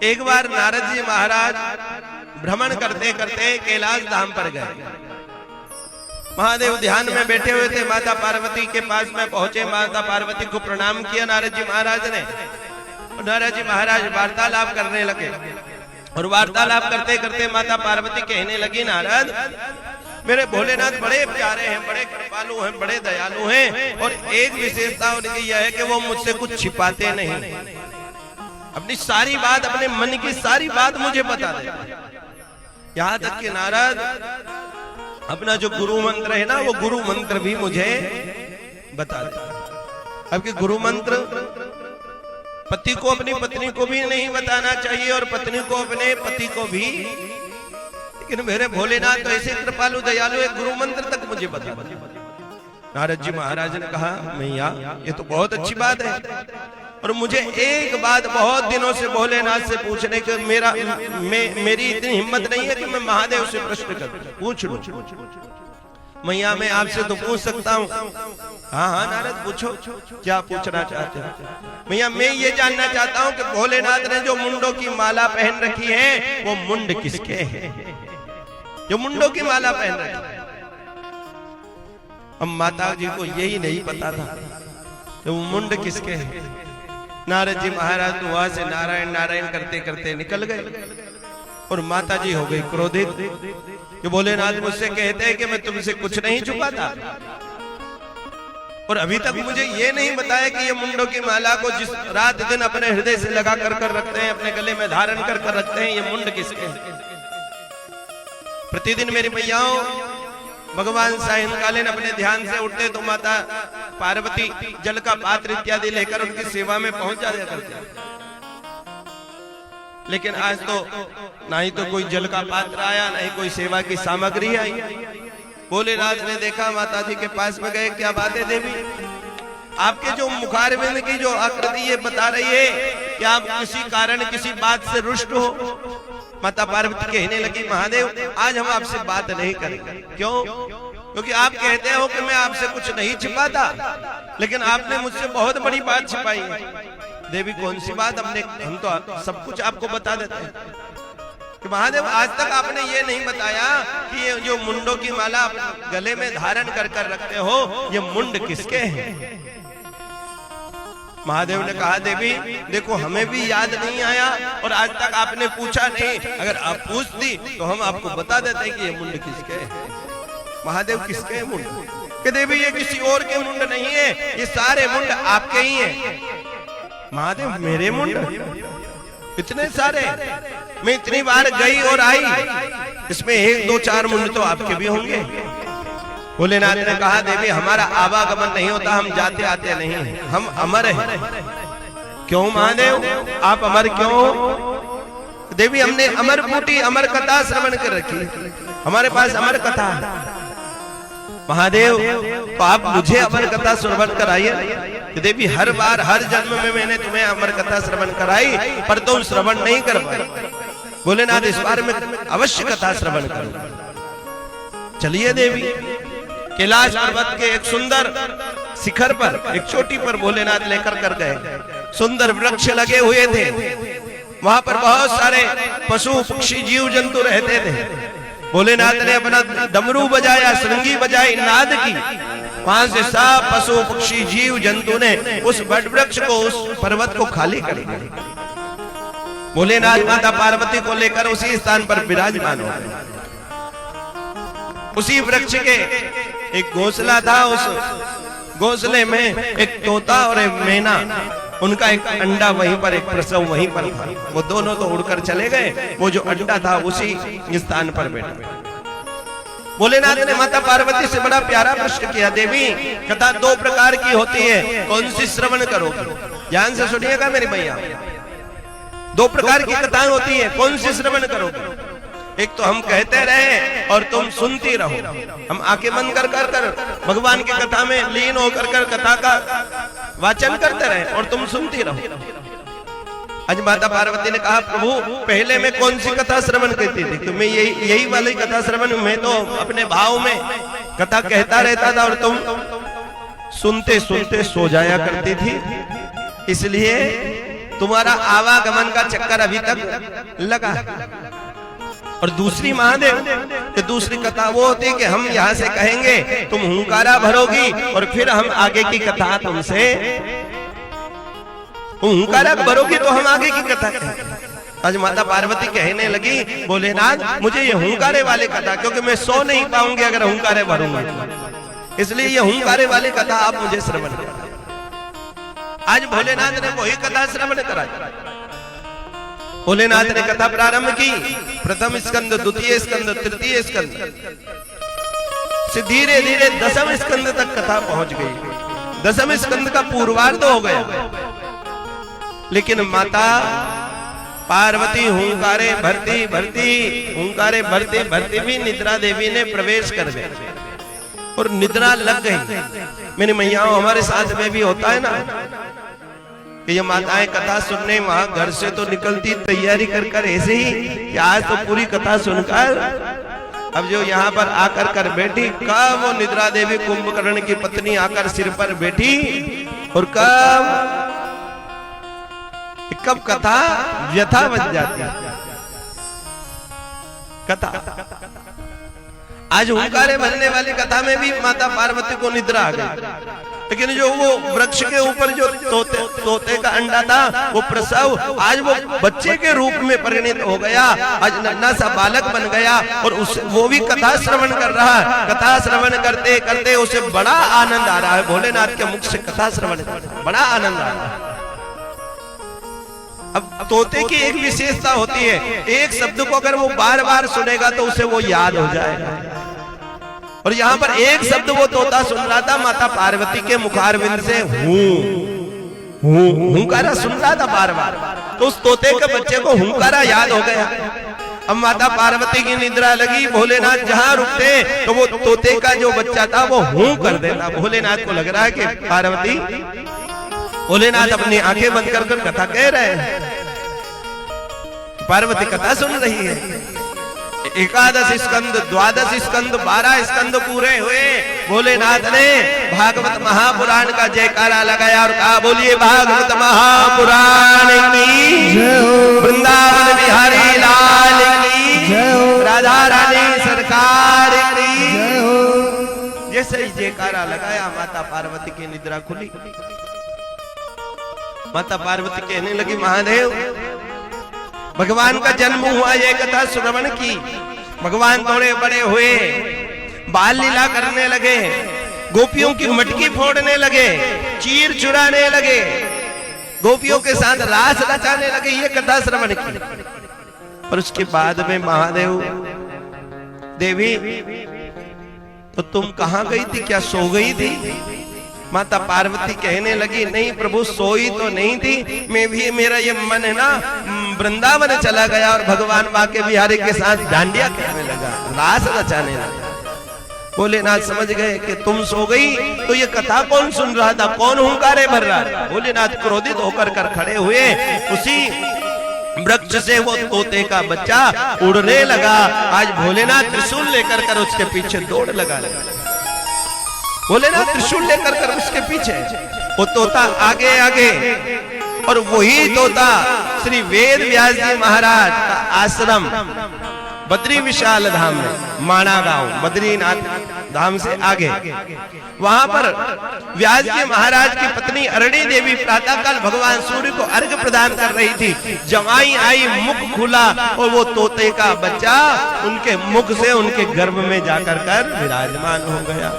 एक बार नारद जी महाराज भ्रमण करते करते कैलाश धाम पर गए। महादेव ध्यान में बैठे हुए थे। माता पार्वती के पास में पहुंचे। माता पार्वती को प्रणाम किया नारद जी महाराज ने। नारद जी महाराज वार्तालाप करने लगे और वार्तालाप करते करते माता पार्वती कहने लगी, नारद मेरे भोलेनाथ बड़े प्यारे हैं, बड़े कृपालु हैं, बड़े दयालु हैं और एक विशेषता उनकी यह है कि वो मुझसे कुछ छिपाते नहीं। अपनी सारी बात, अपने मन की सारी बात मुझे बता देते। यहाँ तक कि नारद अपना जो गुरु मंत्र है ना, वो गुरु मंत्र भी मुझे बता देते। अब के गुरु मंत्र पति को अपनी पत्नी को भी नहीं बताना चाहिए और पत्नी को अपने पति को भी, लेकिन मेरे भोलेनाथ तो ऐसे कृपालु दयालु है, गुरु मंत्र तक मुझे बता। नारद जी महाराज ने कहा, मैया ये तो बहुत अच्छी बात है और मुझे एक बात बहुत दिनों से भोलेनाथ से पूछने के मेरी इतनी हिम्मत नहीं है कि मैं महादेव से प्रश्न करूं, पूछ लूं। मैया मैं आपसे तो पूछ सकता हूँ। हाँ हाँ नारद पूछो, क्या पूछना चाहते हो? मैया मैं ये जानना चाहता हूँ कि भोलेनाथ ने जो मुंडों की माला पहन रखी है वो मुंड किसके है? जो मुंडों की माला पहन रखी है। अब माता जी को यही नहीं पता था कि वो मुंड किसके है। नारद जी महाराज तो वहां से नारायण नारायण करते करते निकल गए और माता जी हो गई क्रोधित कि भोलेनाथ मुझसे कहते हैं कि मैं तुमसे कुछ नहीं छुपाता और अभी तक मुझे ये नहीं बताया कि ये मुंडों की माला को जिस रात दिन अपने हृदय से लगा कर रखते हैं, अपने गले में धारण कर रखते हैं, ये मुंड किसके हैं? प्रतिदिन मेरी मैयाओं भगवान सायंकालीन अपने ध्यान से उठते तो माता पार्वती जल का पात्र इत्यादि लेकर उनकी सेवा में पहुंच जाया करते। लेकिन आज तो ना ही तो कोई जल का पात्र आया, ना ही कोई सेवा की सामग्री आई। भोलेनाथ ने देखा, माता जी के पास में गए, क्या बात है देवी, आपके जो मुखारविंद की जो आकृति ये बता रही है कि आप किसी कारण किसी बात से रुष्ट हो। माता पार्वती कहने लगी, महादेव आज हम आपसे बात नहीं करेंगे। क्यों? क्योंकि आप कहते हो कि मैं आपसे कुछ नहीं छिपाता, लेकिन आपने मुझसे बहुत बड़ी बात छिपाई है। देवी कौन सी बात? हम तो सब कुछ आपको बता देते हैं कि महादेव आज तक आपने ये नहीं बताया कि ये जो मुंडों की माला गले में धारण कर रखते हो, ये मुंड किसके हैं? महादेव ने कहा, देवी देखो हमें भी याद नहीं आया और आज तक आपने पूछा नहीं। अगर आप पूछती तो हम आपको बता देते कि ये मुंड किसके है। महादेव किसके है मुंड? कि देवी ये किसी और के मुंड नहीं है, ये सारे मुंड आपके ही हैं। महादेव मेरे मुंड? इतने सारे? मैं इतनी बार गई और आई, इसमें 1 2 4 मुंड तो आपके भी होंगे। भोलेनाथ ने कहा, देवी हमारा आवागमन नहीं होता, हम जाते आते नहीं हैं, हम अमर हैं। क्यों महादेव आप अमर क्यों? देवी हमने अमर बूटी अमर कथा श्रवण कर रखी, हमारे पास अमर कथा है। महादेव तो आप मुझे अमर कथा श्रवण कराइए। देवी हर बार हर जन्म में मैंने तुम्हें अमर कथा श्रवण कराई पर तुम श्रवण नहीं कर पाए। भोलेनाथ इस बार में अवश्य कथा श्रवण करो। चलिए देवी, कैलाश पर्वत के एक सुंदर शिखर पर, एक चोटी पर भोलेनाथ लेकर कर गए। सुंदर वृक्ष लगे हुए थे, वहां पर बहुत सारे पशु पक्षी जीव जंतु रहते थे। भोलेनाथ ने अपना डमरू बजाया, श्रृंगी बजाई, नाद की। वहां से सब पशु पक्षी जीव जंतु ने उस वट वृक्ष को, उस पर्वत को खाली कर दिया। भोलेनाथ माता पार्वती को लेकर उसी स्थान पर विराजमान हो गए। उसी वृक्ष के एक घोंसला था, उस घोंसले में एक तोता और एक मैना, उनका एक अंडा वहीं पर, एक प्रसव वहीं पर था। वो दोनों तो उड़कर चले गए, वो जो अंडा था उसी स्थान पर बैठा। भोलेनाथ ने माता पार्वती से बड़ा प्यारा प्रश्न किया, देवी कथा 2 प्रकार की होती है, कौन सी श्रवण करोगे? ध्यान से सुनिएगा मेरी मैया, 2 प्रकार की कथाएं होती है, कौन सी श्रवण करोगे? एक तो हम कहते रहे और तुम सुनती रहो। हम आंखें बंद कर भगवान की कथा में लीन होकर कथा का वाचन करते रहे और तुम सुनती रहो। आज माता पार्वती ने कहा, प्रभु पहले मैं कौन सी कथा श्रवण करती थी? तो मैं यही वाली कथा श्रवण, मैं तो अपने भाव में कथा कहता रहता था और तुम सुनते सुनते सो जाया करती थी, इसलिए तुम्हारा आवागमन का चक्कर अभी तक लगा। और दूसरी महादेव कि दूसरी कथा वो होती है कि हम यहाँ से कहेंगे तुम हुंकारा भरोगी और फिर हम आगे की कथा तुमसे, हुंकारा भरोगी तो हम आगे की कथा कहेंगे। आज माता पार्वती कहने लगी भोलेनाथ मुझे ये हुंकारे वाले कथा, क्योंकि मैं सो नहीं पाऊंगी अगर हुंकारे भरूंगा, इसलिए ये हुंकारे वाली कथा आप मुझे श्रवण करा। आज भोलेनाथ ने वही कथा श्रवण करा। भोलेनाथ ने कथा प्रारंभ की, प्रथम स्कंद, द्वितीय स्कंद, तृतीय स्कंद से धीरे धीरे दसम स्कंद तक कथा पहुंच गई। दसम स्कंद का पूर्वार्ध हो गया, लेकिन माता पार्वती हुंकारे भरती भरती, हुंकारे भरते भरते भी निद्रा देवी ने प्रवेश कर दिया और निद्रा लग गई। मेरी मैयाओं, हमारे साथ में भी होता है ना कि ये माताएं कथा सुनने वहां घर से तो निकलती तैयारी कर कर ऐसे ही कि आज तो पूरी कथा सुनकर, अब जो यहाँ पर आकर कर बैठी, कब वो निद्रा देवी कुंभकर्ण की पत्नी आकर सिर पर बैठी और कब कथा व्यथा बन जाती है। कथा आज हुंकारे भरने वाली कथा में भी माता पार्वती को निद्रा आ गई, लेकिन जो वो वृक्ष के ऊपर जो तोते का अंडा था वो प्रसव आज वो बच्चे के रूप में परिणित हो गया, आज नन्हा सा बालक बन गया और वो भी कथा श्रवण कर रहा है। कथा श्रवण करते करते उसे बड़ा आनंद आ रहा है। भोलेनाथ के मुख से कथा श्रवण बड़ा आनंद आ रहा है। अब तोते की एक विशेषता होती है, एक शब्द को अगर वो बार बार सुनेगा तो उसे वो याद हो जाएगा। और यहाँ पर एक शब्द वो तोता सुन रहा था माता पार्वती के मुखारविंद से, हुंकारा सुन रहा था बार बार, तो उस तोते के बच्चे को हुंकारा याद हो गया। अब माता पार्वती की निद्रा लगी, भोलेनाथ जहाँ रुकते तो वो तोते का जो बच्चा था वो हूं कर देता। भोलेनाथ को लग रहा है कि पार्वती, भोलेनाथ अपनी आंखें बंद कर कथा कह रहे हैं, पार्वती कथा सुन रही है। एकादश स्कंद, द्वादश स्कंद, 12 स्कंद पूरे हुए। भोलेनाथ ने भागवत महापुराण का जयकारा लगाया और कहा बोलिए भागवत महापुराण की, वृंदावन बिहारी लाल की, राधा रानी सरकार की। जैसे ही जयकारा लगाया माता पार्वती की निद्रा खुली। माता पार्वती कहने लगी महादेव भगवान का जन्म हुआ, ये कथा श्रवण की। भगवान थोड़े बड़े हुए, बाल लीला करने लगे, गोपियों की मटकी फोड़ने लगे, चीर चुराने लगे, गोपियों के साथ रास रचाने लगे, ये कथा श्रवण की। और उसके बाद में महादेव देवी तो तुम कहाँ गई थी, क्या सो गई थी? माता पार्वती कहने लगी नहीं प्रभु सोई तो नहीं थी, मैं भी, मेरा ये मन है ना वृंदावन चला गया और भगवान बाके बिहारी के साथ डांडिया खेलने लगा, रास रचाने लगा। भोलेनाथ समझ गए कि तुम सो गई तो ये कथा कौन सुन रहा था, कौन हुंकारे भर रहा था। भोलेनाथ क्रोधित होकर खड़े हुए, उसी वृक्ष से वो तोते का बच्चा उड़ने लगा। आज भोलेनाथ त्रिशूल लेकर उसके पीछे दौड़ लगा। भोलेनाथ त्रिशूल लेकर उसके पीछे, वो तोता आगे आगे, और वही तोता श्री वेद व्यास जी महाराज का आश्रम बद्री विशाल धाम में, माणा गांव बद्रीनाथ धाम से आगे, वहां पर व्यास जी महाराज की पत्नी अरणी देवी प्रातःकाल भगवान सूर्य को अर्घ्य प्रदान कर रही थी। जमाई आई, मुख खुला और वो तोते का बच्चा उनके मुख से उनके गर्भ में जाकर विराजमान हो गया।